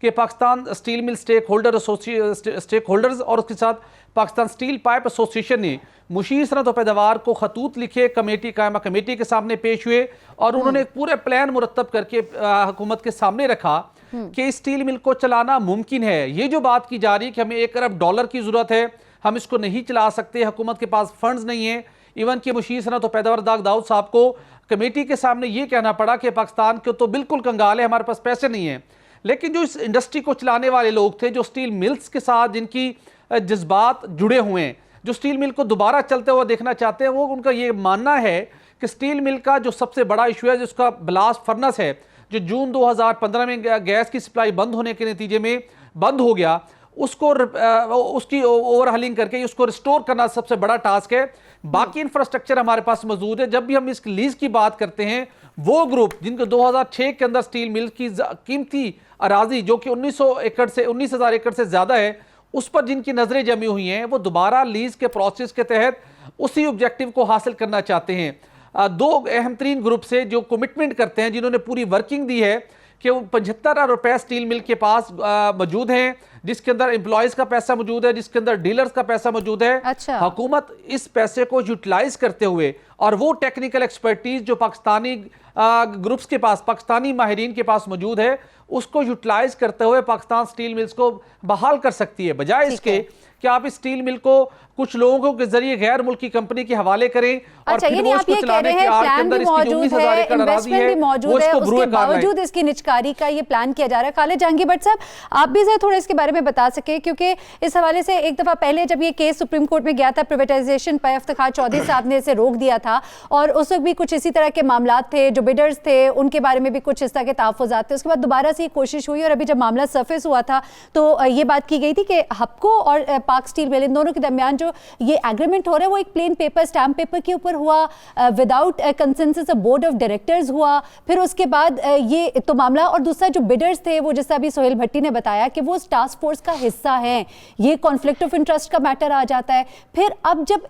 कि Pakistan steel mill stakeholders और उसके साथ पाकिस्तान स्टील पाइप एसोसिएशन ने मुशीर सनत और पैदावार को खतूत लिखे, कमेटी कायमा कमेटी के सामने पेश हुए और उन्होंने एक पूरे प्लान मुरतब करके हुकूमत के सामने रखा कि स्टील मिल को चलाना मुमकिन है। ये जो बात की जा रही है कि हमें $1 अरब की ज़रूरत है, हम इसको नहीं चला सकते, हुकूमत के पास फंड्स नहीं है, इवन कि मुशीर सनत और पैदावार दाऊद साहब को कमेटी के सामने ये कहना पड़ा कि पाकिस्तान को तो बिल्कुल कंगाल है, हमारे पास पैसे नहीं है। लेकिन जो इस इंडस्ट्री को चलाने वाले लोग थे, जो स्टील मिल्स के साथ जिनकी जज्बात जुड़े हुए हैं, जो स्टील मिल को दोबारा चलते हुए देखना चाहते हैं, वो उनका ये मानना है कि स्टील मिल का जो सबसे बड़ा इशू है, जिसका ब्लास्ट फर्नेस है, जो जून 2015 में गैस की सप्लाई बंद होने के नतीजे में बंद हो गया, उसकी ओवरहालिंग करके उसको रिस्टोर करना सबसे बड़ा टास्क है। बाकी इंफ्रास्ट्रक्चर हमारे पास मौजूद है। जब भी हम इस लीज की बात करते हैं, वो ग्रुप जिनको 2006 के अंदर स्टील मिल की कीमती अराजी जो कि 19,000 एकड़ से ज्यादा है, उस पर जिनकी नजरें जमी हुई हैं, वो दोबारा लीज के प्रोसेस के तहत उसी ऑब्जेक्टिव को हासिल करना चाहते हैं। दो अहम तरीन ग्रुप से जो कमिटमेंट करते हैं, जिन्होंने पूरी वर्किंग दी है कि वो 75 अरब रुपए स्टील मिल के पास मौजूद हैं, जिसके अंदर एम्प्लॉयज का पैसा मौजूद है, जिसके अंदर डीलर्स का पैसा मौजूद है। अच्छा। हुकूमत इस पैसे को यूटिलाइज करते हुए और वो टेक्निकल एक्सपर्टीज जो पाकिस्तानी ग्रुप्स के पास, पाकिस्तानी माहिरीन के पास मौजूद है, उसको यूटिलाइज करते हुए पाकिस्तान स्टील मिल्स को बहाल कर सकती है, बजाय इसके कि आप इस स्टील मिल को कुछ लोगों के जरिए गैर मुल्की कंपनी के हवाले करें और अच्छा, फिर वो इसको चलाने के आड़ के अंदर इसकी 19,000 एकड़ अराज़ी है, वो इसको उसके बावजूद इसकी निचकारी का ये प्लान किया जा रहा है। खालिद जहांगीर भट्ट साहब, आप भी जरा थोड़ा इसके बारे में बता सके, क्योंकि इस हवाले से एक दफा पहले जब ये केस सुप्रीम कोर्ट में गया था, प्राइवेटाइजेशन पर इफ्तिखार चौधरी साहब ने इसे रोक दिया था और उस वक्त भी कुछ इसी तरह के मामला थे, जो बिडर्स थे उनके बारे में भी कुछ इस तरह के तहफ़्फ़ुज़ात थे। उसके बाद दोबारा से ये कोशिश हुई और अभी जब मामला सरफेस हुआ था तो ये बात की गई थी कि हपको और पाक स्टील मिल, इन दोनों के दरमियान जो ये एग्रीमेंट हो रहा है वो एक प्लेन पेपर, स्टैम्प पेपर के ऊपर हुआ, without consensus of board of directors हुआ। फिर उसके बाद ये तो मामला, और दूसरा जो बिडर्स थे वो जैसा अभी सोहेल भट्टी ने बताया कि वो टास्क फोर्स का हिस्सा हैं, ये कॉन्फ्लिक्ट ऑफ इंटरेस्ट का मैटर आ जाता है। फिर अब जब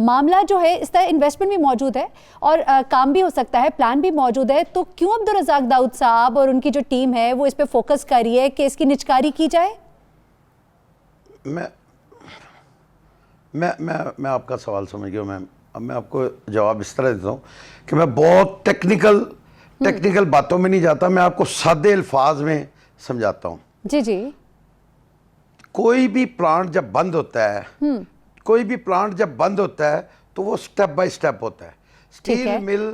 मामला जो है इस तरह इन्वेस्टमेंट भी मौजूद है और काम भी हो सकता है, प्लान भी मौजूद है, तो क्यों अब्दुल रज़ाक दाऊद साहब और उनकी जो टीम है वो इस पर फोकस कर रही है कि इसकी निचकारी की जाए? मैं आपका सवाल समझ गया। मैं आपको जवाब इस तरह देता हूँ कि मैं बहुत टेक्निकल बातों में नहीं जाता, मैं आपको सादे अल्फाज में समझाता हूँ। जी जी। कोई भी प्लांट जब बंद होता है तो वो स्टेप बाय स्टेप होता है। स्टील मिल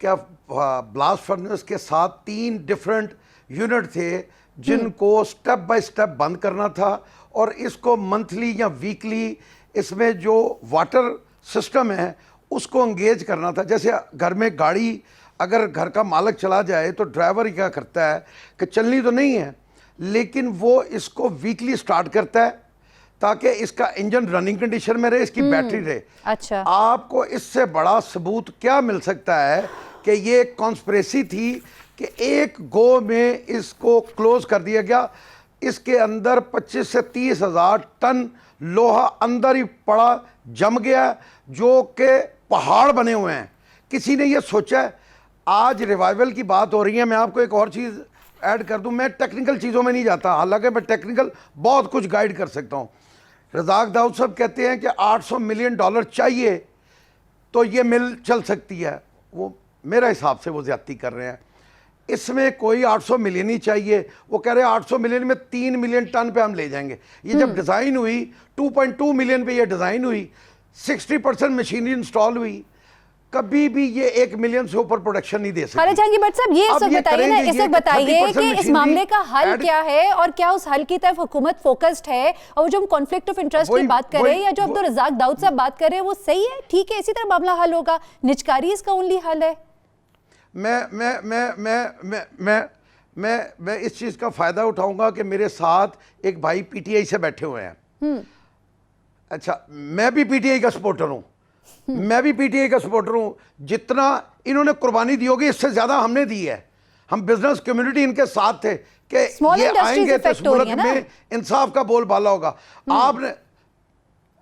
क्या ब्लास्ट फर्नेस के साथ 3 डिफरेंट यूनिट थे जिनको स्टेप बाय स्टेप बंद करना था और इसको मंथली या वीकली इसमें जो वाटर सिस्टम है उसको एंगेज करना था। जैसे घर में गाड़ी अगर घर का मालिक चला जाए तो ड्राइवर क्या करता है कि चलनी तो नहीं है, लेकिन वो इसको वीकली स्टार्ट करता है ताकि इसका इंजन रनिंग कंडीशन में रहे, इसकी बैटरी रहे। अच्छा, आपको इससे बड़ा सबूत क्या मिल सकता है कि ये कॉन्स्पिरेसी थी कि एक गो में इसको क्लोज कर दिया गया। इसके अंदर 25 से 30 हज़ार टन लोहा अंदर ही पड़ा जम गया, जो कि पहाड़ बने हुए हैं। किसी ने ये सोचा है? आज रिवाइवल की बात हो रही है। मैं आपको एक और चीज़ ऐड कर दूं, मैं टेक्निकल चीज़ों में नहीं जाता, हालांकि मैं टेक्निकल बहुत कुछ गाइड कर सकता हूं। रज़ाक दाऊद साहब कहते हैं कि $800 मिलियन चाहिए तो ये मिल चल सकती है। वो मेरे हिसाब से वो ज़्यादती कर रहे हैं। इसमें कोई 800 मिलियन ही चाहिए। वो कह रहे हैं 800 मिलियन में 3 मिलियन टन पे हम ले जाएंगे। ये जब डिज़ाइन हुई 2.2 मिलियन पे ये डिज़ाइन हुई, 60% मशीनरी इंस्टॉल हुई, कभी भी ये 1 मिलियन से ऊपर प्रोडक्शन नहीं दे सकती। खालिद जहांगीर भट्ट साहब, ये सब बताइए ना, इस वक्त बताइए कि इस मामले का हल क्या है और क्या उस हल की तरफ हुकूमत फोकस्ड है, और जो हम कॉन्फ्लिक्ट ऑफ इंटरेस्ट की बात कर रहे हैं या जो अब्दुल रज़ाक दाऊद साहब बात कर रहे हैं वो सही है, ठीक है, इसी तरह मामला हल होगा? निचकारी इसका ओनली हल है? मैं इस चीज़ का फ़ायदा उठाऊंगा कि मेरे साथ एक भाई पीटीआई से बैठे हुए हैं। अच्छा, मैं भी पीटीआई का सपोर्टर हूँ, जितना इन्होंने कुर्बानी दी होगी इससे ज़्यादा हमने दी है। हम बिजनेस कम्युनिटी इनके साथ थे कि ये आएंगे तो इस मुल्क में इंसाफ का बोलबाला होगा। आपने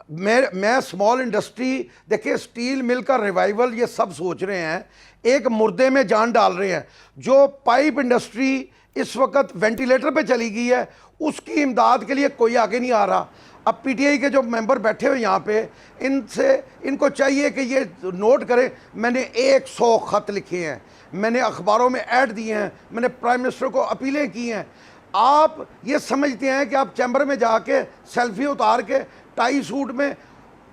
मैं स्मॉल इंडस्ट्री, देखिए स्टील मिल का रिवाइवल ये सब सोच रहे हैं, एक मुर्दे में जान डाल रहे हैं। जो पाइप इंडस्ट्री इस वक्त वेंटिलेटर पे चली गई है, उसकी इमदाद के लिए कोई आगे नहीं आ रहा। अब पीटीआई के जो मेंबर बैठे हुए यहाँ पे, इनको चाहिए कि ये नोट करें, मैंने 100 खत लिखे हैं, मैंने अखबारों में ऐड दिए हैं, मैंने प्राइम मिनिस्टर को अपीलें की हैं। आप ये समझते हैं कि आप चैम्बर में जाके सेल्फी उतार के टाई सूट में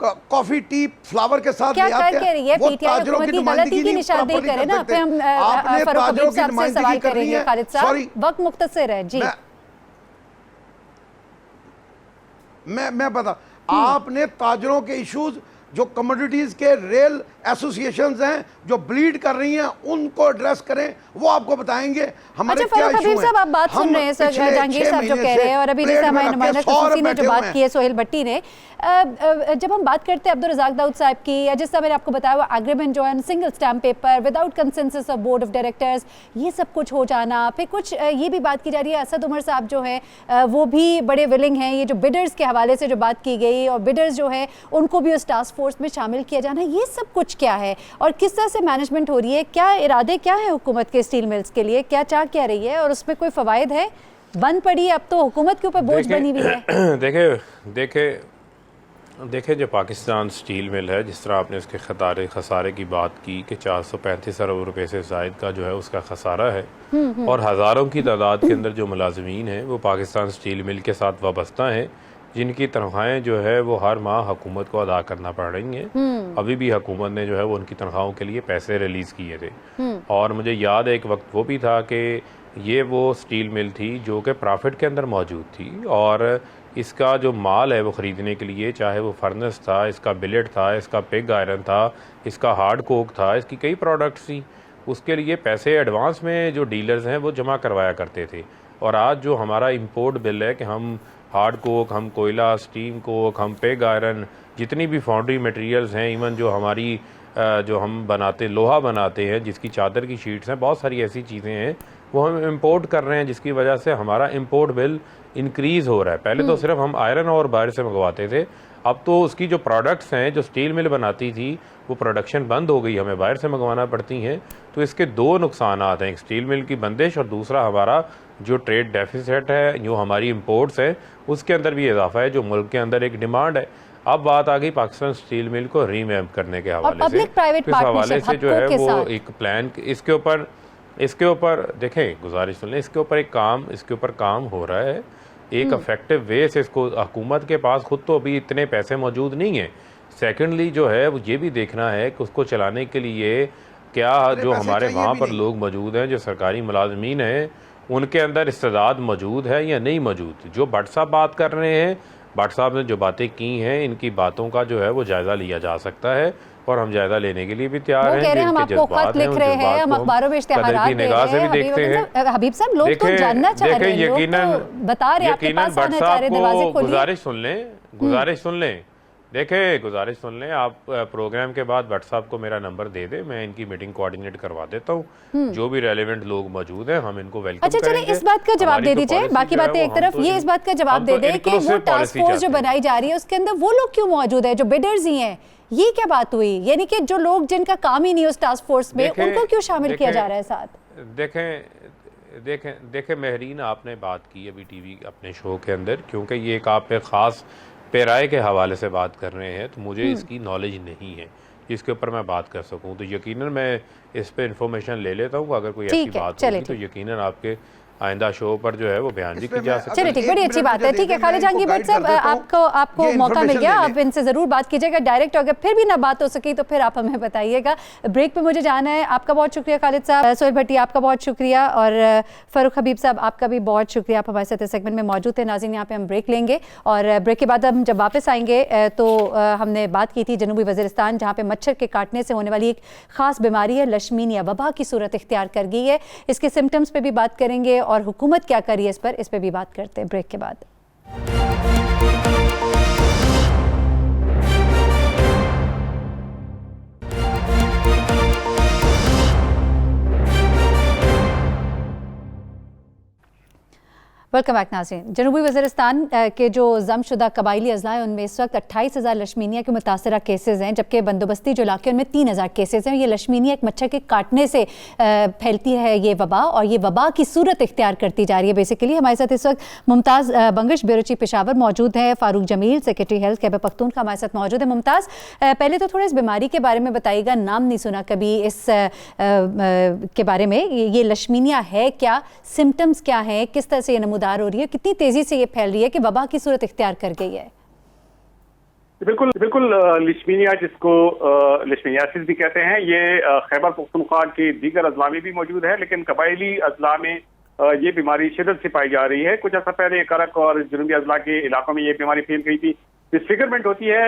कॉफी टी फ्लावर के साथ क्या ले आते कर के रही है हैं, वो पीटीआई ताजरों की हुकूमत की नुमाइंदगी गलती की नहीं निशानदेही properly करें कर ना, सकते। फिर हम आपने फरूख ताजरों हबीब की साहब से नुमाइंदगी सवाल करनी करेंगे। है। खालिद Sorry, साहब वक्त मुख्तसर है जी। मैं बता, आपने ताजरों के इश्यूज, जो कमोडिटीज के रेल एसोसिएशंस हैं जो ब्लीड कर रही हैं, उनको एड्रेस करें, वो आपको बताएंगे हमारे अच्छा क्या फरूख इशू हबीब साहब, आप बात सुन रहे हैं सर, पिछले जहांगीर 6 साहब जो महीने कह रहे हैं, और अभी जैसे हमारे नुमाइंदा खसूसी ने जो बात की है सोहेल भट्टी ने, जब हम बात करते हैं अब्दुल रज़ाक दाऊद साहब की, या जिस तरह मैंने आपको बताया वो एग्रीमेंट जो है single stamp paper without consensus of board of directors, ये सब कुछ हो जाना, फिर कुछ ये भी बात की जा रही है असद उमर साहब जो है वो भी बड़े विलिंग हैं, ये जो बिडर्स के हवाले से जो बात की गई, और बिडर्स जो है उनको भी उस टास्क फोर्स में शामिल किया जाना, ये सब कुछ क्या है और किस तरह से मैनेजमेंट हो रही है, क्या इरादे क्या है हुकूमत के स्टील मिल्स के लिए, क्या चाह क्या रही है, और उसमें कोई फवायद है? बंद पड़ी अब तो हुकूमत के ऊपर बोझ बनी हुई है। देखे जो पाकिस्तान स्टील मिल है, जिस तरह आपने उसके खसारे की बात की कि 435 अरब रुपए से ज़ायद का जो है उसका खसारा है, और हज़ारों की तादाद के अंदर जो मुलाजमीन हैं वो पाकिस्तान स्टील मिल के साथ वाबस्ता हैं, जिनकी तनख्वाहें जो है वो हर माह हुकूमत को अदा करना पड़ रही हैं। अभी भी हुकूमत ने जो है वो उनकी तनख्वाहों के लिए पैसे रिलीज़ किए थे, और मुझे याद है एक वक्त वो भी था कि ये वो स्टील मिल थी जो कि प्रॉफिट के अंदर मौजूद थी, और इसका जो माल है वो ख़रीदने के लिए, चाहे वो फर्नेस था, इसका बिलेट था, इसका पिग आयरन था, इसका हार्ड कोक था, इसकी कई प्रोडक्ट्स थी, उसके लिए पैसे एडवांस में जो डीलर्स हैं वो जमा करवाया करते थे। और आज जो हमारा इंपोर्ट बिल है कि हम हार्ड कोक, हम कोयला, स्टीम कोक, हम पिग आयरन, जितनी भी फाउंड्री मटेरियल्स हैं, इवन जो हमारी जो हम बनाते लोहा बनाते हैं, जिसकी चादर की शीट्स हैं, बहुत सारी ऐसी चीज़ें हैं वो हम इंपोर्ट कर रहे हैं, जिसकी वजह से हमारा इंपोर्ट बिल इंक्रीज़ हो रहा है। पहले तो सिर्फ हम आयरन और बाहर से मंगवाते थे, अब तो उसकी जो प्रोडक्ट्स हैं जो स्टील मिल बनाती थी वो प्रोडक्शन बंद हो गई, हमें बाहर से मंगवाना पड़ती हैं। तो इसके दो नुकसानात हैं, एक स्टील मिल की बंदिश और दूसरा हमारा जो ट्रेड डेफिसिट है, जो हमारी इंपोर्ट्स है उसके अंदर भी इजाफा है, जो मुल्क के अंदर एक डिमांड है। अब बात आ गई पाकिस्तान स्टील मिल को रीमैप करने के हवाले से, इस हवाले से जो है वो एक प्लान इसके ऊपर देखें, गुजारिश सुन लें, इसके ऊपर काम हो रहा है एक इफेक्टिव वे से। इसको हुकूमत के पास खुद तो अभी इतने पैसे मौजूद नहीं हैं, सेकेंडली जो है वो ये भी देखना है कि उसको चलाने के लिए क्या जो हमारे वहाँ पर लोग मौजूद हैं, जो सरकारी मुलाजमीन हैं, उनके अंदर इस्तेदाद मौजूद है या नहीं मौजूद। जो भट्ट साहब बात कर रहे हैं, भट्ट साहब ने जो बातें की हैं, इनकी बातों का जो है वो जायज़ा लिया जा सकता है, और हम जायज़ा लेने के लिए भी तैयार हैं। हम आपको खत लिख रहे हैं, हम अखबारों में इश्तिहारात दे रहे हैं, देखते हैं। हबीब साहब, लोग तो जानना चाह रहे हैं, यकीनन बता रहे हैं आपके पास आना चाह रहे हैं, दरवाजे खोलिए। गुजारिश सुन लें, आप प्रोग्राम के बाद भट्ट साहब को मेरा नंबर दे दे, मैं इनकी मीटिंग कोऑर्डिनेट करवा देता हूँ। जो भी रेलेवेंट लोग मौजूद हैं हम इनको वेलकम करेंगे। अच्छा चलिए, इस बात का जवाब दे दीजिए, बाकी बातें एक तरफ, ये इस बात का जवाब दे दें कि वो टास्क फोर्स जो बनाई जा रही है उसके अंदर वो लोग क्यों मौजूद है जो बिडर्स ही हैं, ये क्या बात हुई? यानी कि जो लोग जिनका काम ही नहीं उस टास्क फोर्स में, उनको क्यों शामिल किया जा रहा है साथ? देखें महरीन, आपने बात की अभी टीवी अपने शो के अंदर, क्योंकि ये एक आप पे ख़ास पेराए के हवाले से बात कर रहे हैं, तो मुझे इसकी नॉलेज नहीं है जिसके ऊपर मैं बात कर सकूं, तो यकीनन मैं इस पे इंफॉर्मेशन ले लेता हूं। अगर कोई ऐसी बात होगी तो यकीनन आपके आइंदा शो पर जो है वो बयान भी की जा सकती है। चलिए ठीक, बड़ी अच्छी बात है। ठीक है खालिद जहांगीर भट्ट साहब, आपको मौका मिल गया, आप इनसे ज़रूर बात कीजिएगा डायरेक्ट, अगर फिर भी ना बात हो सकी तो फिर आप हमें बताइएगा। ब्रेक पे मुझे जाना है, आपका बहुत शुक्रिया खालिद साहब, सोहेल भट्टी आपका बहुत शुक्रिया, और फरूख हबीब साहब आपका भी बहुत शुक्रिया, आप हमारे साथ इस सेगमेंट में मौजूद थे। नाज़रीन, यहाँ पे हम ब्रेक लेंगे, और ब्रेक के बाद हम जब वापस आएंगे तो हमने बात की थी जनूबी वज़ीरिस्तान, जहाँ पे मच्छर के काटने से होने वाली एक ख़ास बीमारी है, लशमीन या वबा की सूरत इख्तियार कर गई है, इसके सिम्टम्स पे भी बात करेंगे, और हुकूमत क्या करिए इस पर भी बात करते हैं ब्रेक के बाद। वेलकम बैक नाज़रीन। जनूबी वज़ीरिस्तान के जो जमशुदा कबायली अजला हैं उनमें इस वक्त 28,000 लशमीनिया के मुतासरा केसेज़ हैं, जबकि बंदोबस्ती जो इलाके उनमें 3,000 केसेज़ हैं। ये लशमीनिया एक मच्छर के काटने से फैलती है ये वबा, और ये वबा की सूरत इख्तियार करती जा रही है। बेसिकली हमारे साथ इस वक्त मुमताज़ बंगश ब्यूरो चीफ पेशावर मौजूद हैं, फ़ारूक जमील सेक्रेटरी हेल्थ खैबर पख्तूनख्वा हमारे साथ मौजूद है। मुमताज़, पहले तो थोड़ा इस बीमारी के बारे में बताइएगा, नाम नहीं सुना कभी इस के बारे में। ये लशमीनिया है क्या, सिम्टम्स क्या हैं, किस तरह से ये नमूदार हो रही है, कितनी तेजी से ये फैल रही है कि वबा की सूरत इख्तियार कर गई है? बिल्कुल बिल्कुल, लिशमीनिया जिसको लिशमीनियासिस भी कहते हैं, ये खैबर पख्तूनख्वा के दीगर अजला में भी मौजूद है, लेकिन कबायली अजला में ये बीमारी शिद्दत से पाई जा रही है। कुछ अर्सा पहले करक और जुनूबी अजला के इलाकों में ये बीमारी फैल गई थी। डिसफिगरमेंट होती है,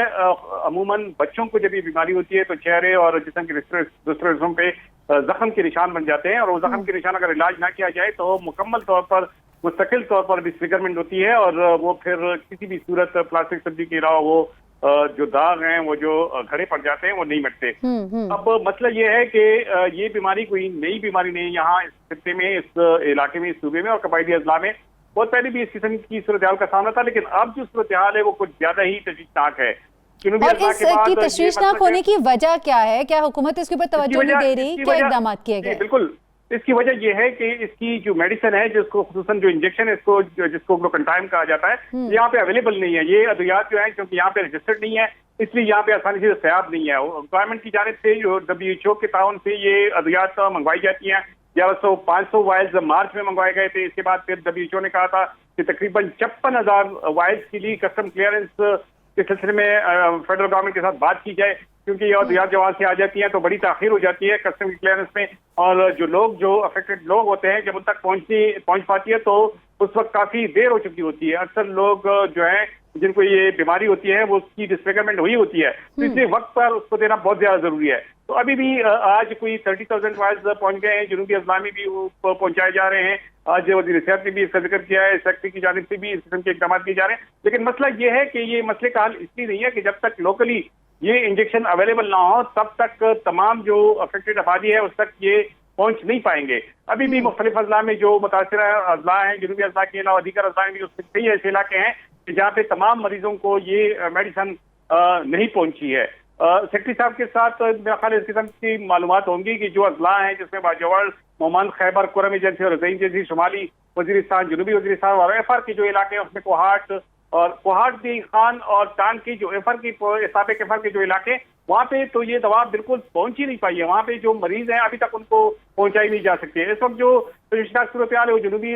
अमूमन बच्चों को जब ये बीमारी होती है तो चेहरे और जिस्म के दूसरे हिस्सों पे जख्म के निशान बन जाते हैं, और वो जख्म के निशान अगर इलाज ना किया जाए तो मुकम्मल तौर पर मुस्तकिल तौर पर डिसफिगरमेंट होती है, और वो फिर किसी भी सूरत प्लास्टिक सर्जरी के अलावा वो जो दाग हैं, वो जो घड़े पड़ जाते हैं, वो नहीं मिटते। अब मसला ये है कि ये बीमारी कोई नई बीमारी नहीं है यहाँ इस खित्ते में, इस इलाके में, इस सूबे में और कबायली अजला में। बहुत पहले भी इस किस्म की सूरत हाल का सामना था, लेकिन अब जो सूरत हाल है वो कुछ ज्यादा ही तशवीशनाक है। और इसकी तशवीशनाक होने की वजह क्या है? क्या हुकूमत इसके ऊपर तवज्जो नहीं दे रही? क्या इक़दाम किए गए? बिल्कुल, इसकी वजह यह है कि इसकी जो मेडिसिन है, जिसको खुसूसन जो इंजेक्शन है, जिसको ग्लूकनटाइम कहा जाता है, यहाँ पे अवेलेबल नहीं है। ये अद्वियात जो है, क्योंकि यहाँ पे रजिस्टर्ड नहीं है, इसलिए यहाँ पे आसानी से दस्तयाब नहीं है। गवर्नमेंट की जानिब से जो WHO के ताउन से ये अद्वियात मंगवाई जाती हैं। 500 वायल्स मार्च में मंगवाए गए थे। इसके बाद फिर WHO ने कहा था कि तकरीबन 56,000 वायल्स के लिए कस्टम क्लियरेंस के सिलसिले में फेडरल गवर्नमेंट के साथ बात की जाए, क्योंकि ये अद्वियात जब वहां से आ जाती हैं तो बड़ी ताखीर हो जाती है कस्टम की क्लियरेंस में, और जो अफेक्टेड लोग होते हैं जब उन तक पहुंच पाती है तो उस वक्त काफी देर हो चुकी होती है। अक्सर लोग जो है जिनको ये बीमारी होती है वो उसकी डिसफिगरमेंट हुई होती है, तो इसलिए वक्त पर उसको देना बहुत ज्यादा जरूरी है। तो अभी भी आज कोई 30,000 वायल्स पहुंच गए हैं, जनूबी अजला में भी पहुंचाए जा रहे हैं। आज वज़ीर सेहत ने भी इसका जिक्र किया है, सेक्रेटरी की जानिब से भी इस किस्म के इक़दाम किए जा रहे हैं। लेकिन मसला ये है कि ये मसले का हल इसलिए नहीं है कि जब तक लोकली ये इंजेक्शन अवेलेबल ना हो तब तक तमाम जो अफेक्टेड आबादी है उस तक ये पहुंच नहीं पाएंगे। अभी भी मुख्तलिफ अजला में जो मुतासरा अजला हैं, जनूबी अजला के अलावा दीगर अजला में भी उसमें कई ऐसे इलाके हैं जहाँ पे तमाम मरीजों को ये मेडिसिन नहीं पहुंची है। सेक्रेटरी साहब के साथ मेरा ख्याल इस किस्म की मालूमात होंगी कि जो अजला हैं जिसमें बाजवाड़, मोहम्मद, खैबर, कुरम एजेंसी और रज़ीन जैसी शुमाली वज़ीरिस्तान, जनूबी वज़ीरिस्तान और एफआर के जो इलाके हैं उसमें कोहाट दी खान और टांग की जो साबिक एफआर के जो इलाके, वहाँ पे तो ये दवा बिल्कुल पहुंच ही नहीं पाई है। वहाँ पे जो मरीज हैं अभी तक उनको पहुंचाई नहीं जा सकती है। इस वक्त जो सूरत हाल है वो जनूबी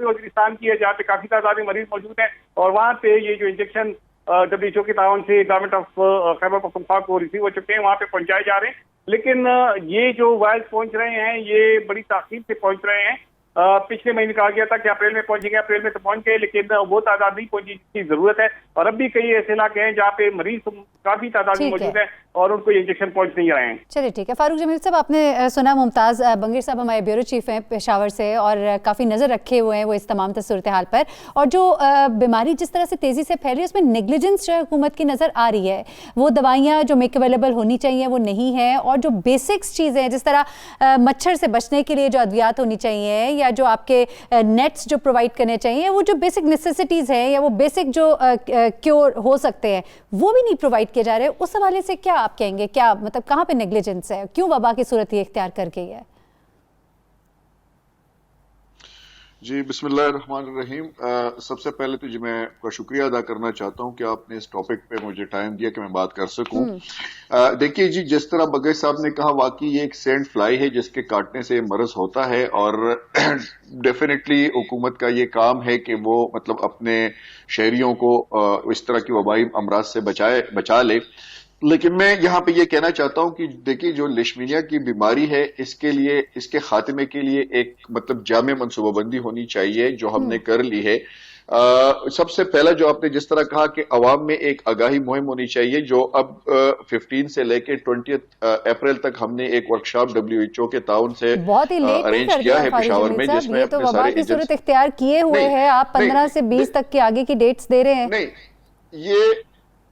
वज़ीरिस्तान की है, जहाँ पे काफी तादाद में मरीज मौजूद हैं, और वहाँ पे ये जो इंजेक्शन WHO के ताउन से गवर्नमेंट ऑफ खैबर पख्तूनख्वा को रिसीव हो चुके हैं, वहाँ पे पहुंचाए जा रहे हैं। लेकिन ये जो वायल्स पहुंच रहे हैं ये बड़ी ताकीद से पहुंच रहे हैं। पिछले महीने कहा गया था कि अप्रैल में पहुंचेंगे, अप्रैल में तो पहुंच गए, लेकिन वो तादाद नहीं पहुंची जिसकी जरूरत है। और अब भी कई ऐसे इलाके हैं जहाँ पे मरीज काफी तादाद में मौजूद है और उनको इंजेक्शन पहुंच नहीं रहे हैं। चलिए ठीक है। फारूक जमील साहब, आपने सुना मुमताज़ बंगश साहब हमारे ब्यूरो चीफ हैं पेशावर से, और काफ़ी नज़र रखे हुए हैं वो इस तमाम सूरत हाल पर, और जो बीमारी जिस तरह से तेज़ी से फैल रही है उसमें नेग्लिजेंस जो है हुकूमत की नज़र आ रही है। वो दवाइयाँ जो मेक अवेलेबल होनी चाहिए वो नहीं है, और जो बेसिक्स चीज़ें हैं जिस तरह मच्छर से बचने के लिए जो अद्वियात होनी चाहिए, या जो आपके नेट्स जो प्रोवाइड करने चाहिए, वो जो बेसिक नेसेसिटीज़ हैं या वो बेसिक जो क्योर हो सकते हैं वो भी नहीं प्रोवाइड किए जा रहे। उस हवाले से क्या आप कहेंगे, क्या मतलब कहाँ पे नेग्लिजेंस है, क्यों वबा की सूरत ये इख्तियार कर गई है? जी बिस्मिल्लाहिर्रहमानिर्रहीम। सबसे पहले तो जी मैं आपका शुक्रिया अदा करना चाहता हूं कि आपने इस टॉपिक पे मुझे टाइम दिया कि मैं बात कर सकूं। देखिए जी, जिस तरह बगैश साहब ने कहा, वाकई ये एक सैंड फ्लाई है जिसके काटने से मर्ज होता है, और डेफिनेटली हुकूमत का ये काम है कि वो मतलब अपने शहरियों को इस तरह की वबाई अमराज से बचा ले। लेकिन मैं यहाँ पे ये कहना चाहता हूँ कि देखिए, जो लिशमीनिया की बीमारी है इसके लिए, इसके खात्मे के लिए एक मतलब जामे मनसूबाबंदी होनी चाहिए जो हमने कर ली है। सबसे पहला जो आपने जिस तरह कहा कि अवाम में एक आगाही मुहिम होनी चाहिए, जो अब 15 से लेके 20 अप्रैल तक हमने एक वर्कशॉप WHO के ताउन से अरेंज किया है पेशावर में, जिसमें तो वबा की सूरत इख्तियार किए हुए है। आप 15 से 20 तक के आगे की डेट्स दे रहे हैं। नहीं,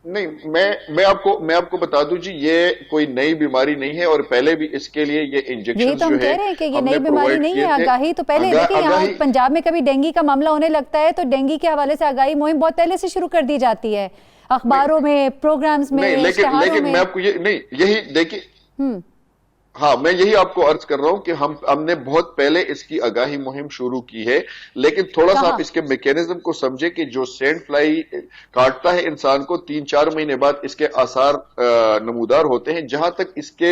नहीं, मैं आपको बता दूं जी, ये कोई नई बीमारी नहीं है और पहले भी इसके लिए ये इंजेक्शन यही तो हम कह रहे हैं कि ये नई बीमारी नहीं है। आगाही तो पहले देखिए, यहाँ पंजाब में कभी डेंगू का मामला होने लगता है तो डेंगू के हवाले से आगाही मुहिम बहुत पहले से शुरू कर दी जाती है, अखबारों में, प्रोग्राम्स में, लेकिन मैं आपको ये नहीं, यही देखिए, हाँ, मैं यही आपको अर्ज कर रहा हूं कि हमने बहुत पहले इसकी आगाही मुहिम शुरू की है, लेकिन थोड़ा सा आप इसके मैकेनिज्म को समझे कि जो सैंड फ्लाई काटता है इंसान को 3-4 महीने बाद इसके आसार नमूदार होते हैं। जहां तक इसके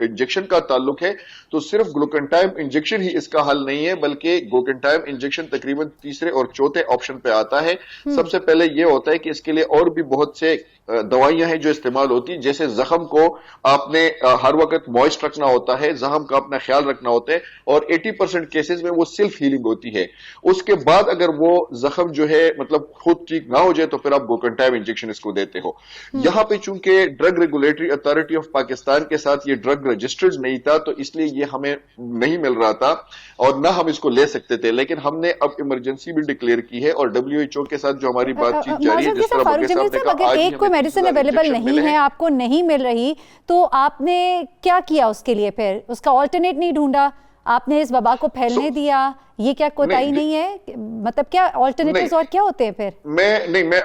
इंजेक्शन का ताल्लुक है तो सिर्फ ग्लूकेंटाइम इंजेक्शन ही इसका हल नहीं है, बल्कि ग्लूकेंटाइम इंजेक्शन तकरीबन तीसरे और चौथे ऑप्शन पे आता है। सबसे पहले यह होता है कि इसके लिए और भी बहुत से दवाइयां हैं जो इस्तेमाल होती है, जैसे जख्म को आपने हर वक्त मॉइस्ट रखना होता है, जख्म का अपना ख्याल रखना होता है, और 80% केसेस में वो सेल्फ हीलिंग होती है। उसके बाद अगर वो जख्म जो है मतलब खुद ठीक ना हो जाए तो फिर आप ग्लूकेंटाइम इंजेक्शन इसको देते हो। यहां पे चूंकि drug regulatory authority of Pakistan के साथ ये ड्रग रजिस्टर्ड नहीं था तो इसलिए ये हमें नहीं मिल रहा था और ना हम इसको ले सकते थे, लेकिन हमने अब इमरजेंसी भी डिक्लेयर की है और WHO के साथ जो हमारी बातचीत जारी है, जिस तरह बगे साहब ने कहा, आज एक कोई मेडिसिन अवेलेबल नहीं है, आपको नहीं मिल रही, तो आपने क्या किया उसके लिए? फिर उसका ऑल्टरनेट नहीं ढूंढा, आपने इस वबा को फैलने दिया? ये क्या कोताही नहीं है? मतलब क्या ऑल्टरनेटिव्स और क्या होते हैं फिर? मैं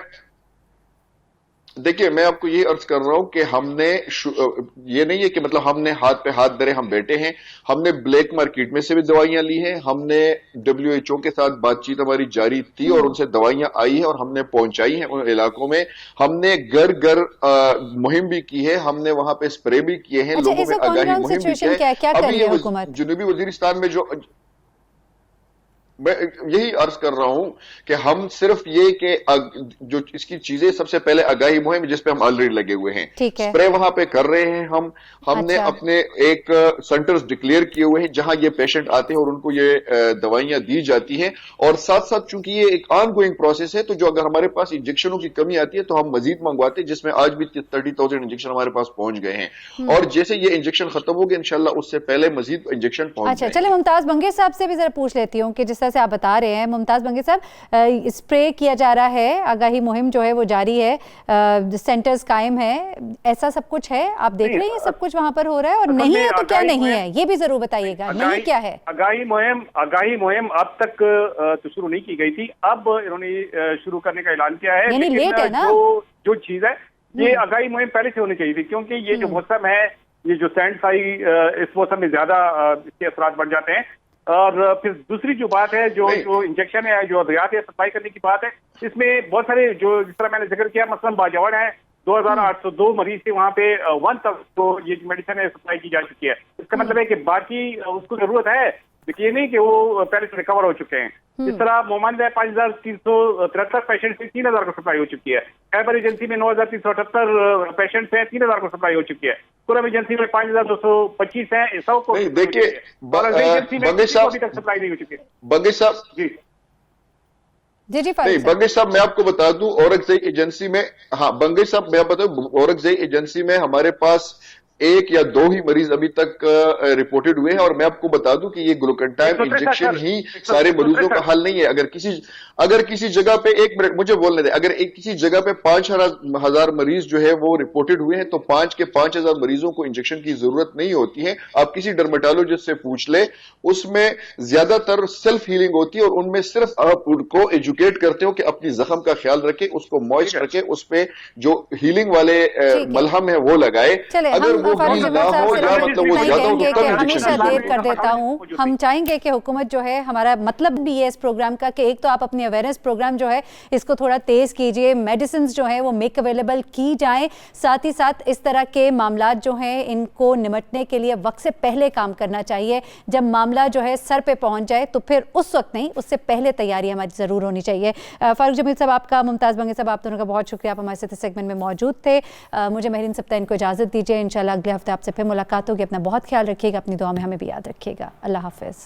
देखिए, मैं आपको ये अर्ज कर रहा हूं कि हमने ये नहीं है कि मतलब हमने हाथ पे हाथ धरे हम बैठे हैं। हमने ब्लैक मार्केट में से भी दवाइयां ली हैं, हमने WHO के साथ बातचीत हमारी जारी थी और उनसे दवाइयां आई हैं और हमने पहुंचाई हैं उन इलाकों में। हमने घर घर मुहिम भी की है, हमने वहां पे स्प्रे भी किए हैं, लोगों में आगाही मुहिम भी की है। अभी ये जनूबी वजीरिस्तान में जो मैं यही अर्ज कर रहा हूं कि हम सिर्फ ये कि जो इसकी चीजें सबसे पहले आगाही मुहिम जिस पे हम ऑलरेडी लगे हुए हैं, स्प्रे वहां पे कर रहे हैं हमने अपने एक सेंटर्स डिक्लेयर किए हुए हैं जहां ये पेशेंट आते हैं और उनको ये दवाइयां दी जाती हैं। और साथ साथ चूंकि ये एक ऑन गोइंग प्रोसेस है तो जो अगर हमारे पास इंजेक्शनों की कमी आती है तो हम मजीद मंगवाते हैं, जिसमें आज भी 30,000 इंजेक्शन हमारे पास पहुंच गए हैं और जैसे ये इंजेक्शन खत्म हो गए इंशाल्लाह उससे पहले मजीद इंजेक्शन पहुंच जाएंगे। चलिए मुमताज बंगे साहब से भी जरा पूछ लेती हूँ कि जिस से आप बता रहे हैं, मुमताज बंगे साहब, स्प्रे किया जा रहा है, आगाही मुहिम जो है वो जारी है, सेंटर्स कायम है, ऐसा सब कुछ है? आप देख रहे हैं सब कुछ वहां पर हो रहा है? और नहीं है तो क्या नहीं है, ये भी जरूर बताइएगा। नहीं क्या है? आगाही मुहिम अब तक तो शुरू नहीं की गई थी, अब इन्होंने शुरू करने का ऐलान किया है। यानी लेट है ना? जो चीज है ये आगाही मुहिम पहले से होनी चाहिए थी, क्योंकि ये जो मौसम है, ये जो सैंड फ्लाई इस मौसम में ज्यादा इसके असरात बढ़ जाते हैं। और फिर दूसरी जो बात है, जो इंजेक्शन है, जो अद्वियात है सप्लाई करने की बात है, इसमें बहुत सारे जो जिस तरह मैंने जिक्र किया, मसलन बाजवाड़ है, 2802 मरीज थे वहां पे 1,000 को ये मेडिसिन है सप्लाई की जा चुकी है। इसका मतलब है कि बाकी उसको जरूरत है, देखिए नहीं कि वो पहले से रिकवर हो चुके हैं। इस तरह मोहम्मद 5,373 पेशेंट से 3,000 को सप्लाई हो चुकी है। खैबर एजेंसी में 9,378 पेशेंट से 3,000 को सप्लाई हो चुकी है। कुरम एजेंसी में 5,225 है। सौ को देखिए बंगे साहब अभी तक सप्लाई नहीं हो चुकी है। बंगे साहब जी नहीं, बंगे साहब मैं आपको बता दूं, औरंगजेब एजेंसी में, हाँ बंगे साहब मैं बताऊं, औरंगजेब एजेंसी में हमारे पास 1 या 2 ही मरीज अभी तक रिपोर्टेड हुए हैं और मैं आपको बता दूं कि ये ग्लूकेंटाइम इंजेक्शन ही सारे मरीजों का हल नहीं है। अगर किसी जगह पे, 1 मिनट मुझे बोलने दें, अगर किसी जगह पे 5,000 मरीज जो है वो रिपोर्टेड हुए हैं तो 5 के 5,000 मरीजों को इंजेक्शन की जरूरत नहीं होती है। आप किसी डर्मेटोलॉजिस्ट से पूछ ले, उसमें ज्यादातर सेल्फ हीलिंग होती है और उनमें सिर्फ आप उनको एजुकेट करते हो कि अपनी जख्म का ख्याल रखे, उसको मॉइस्ट रखे, उस पे जो हीलिंग वाले मलहम है वो लगाए। अगर हमेशा देर कर देता हूँ, हम चाहेंगे कि हुकूमत जो है, हमारा मतलब भी है इस प्रोग्राम का कि एक तो आप अपनी अवेयरनेस प्रोग्राम जो है इसको थोड़ा तेज कीजिए, मेडिसिन जो है वो मेक अवेलेबल की जाए, साथ ही साथ इस तरह के मामला जो हैं इनको निमटने के लिए वक्त से पहले काम करना चाहिए। जब मामला जो है सर पे पहुंच जाए तो फिर उस वक्त नहीं, उससे पहले तैयारी हमारी जरूर होनी चाहिए। फारूक जमील साहब आपका, मुमताज बंगे साहब आप दोनों का बहुत शुक्रिया, आप हमारे साथ इस सेगमेंट में मौजूद थे। मुझे महरीन सप्ताह को इजाजत दीजिए, इंशाल्लाह अगले हफ्ते आपसे फिर मुलाकात होगी। अपना बहुत ख्याल रखिएगा, अपनी दुआ में हमें भी याद रखिएगा। अल्लाह हाफिज़।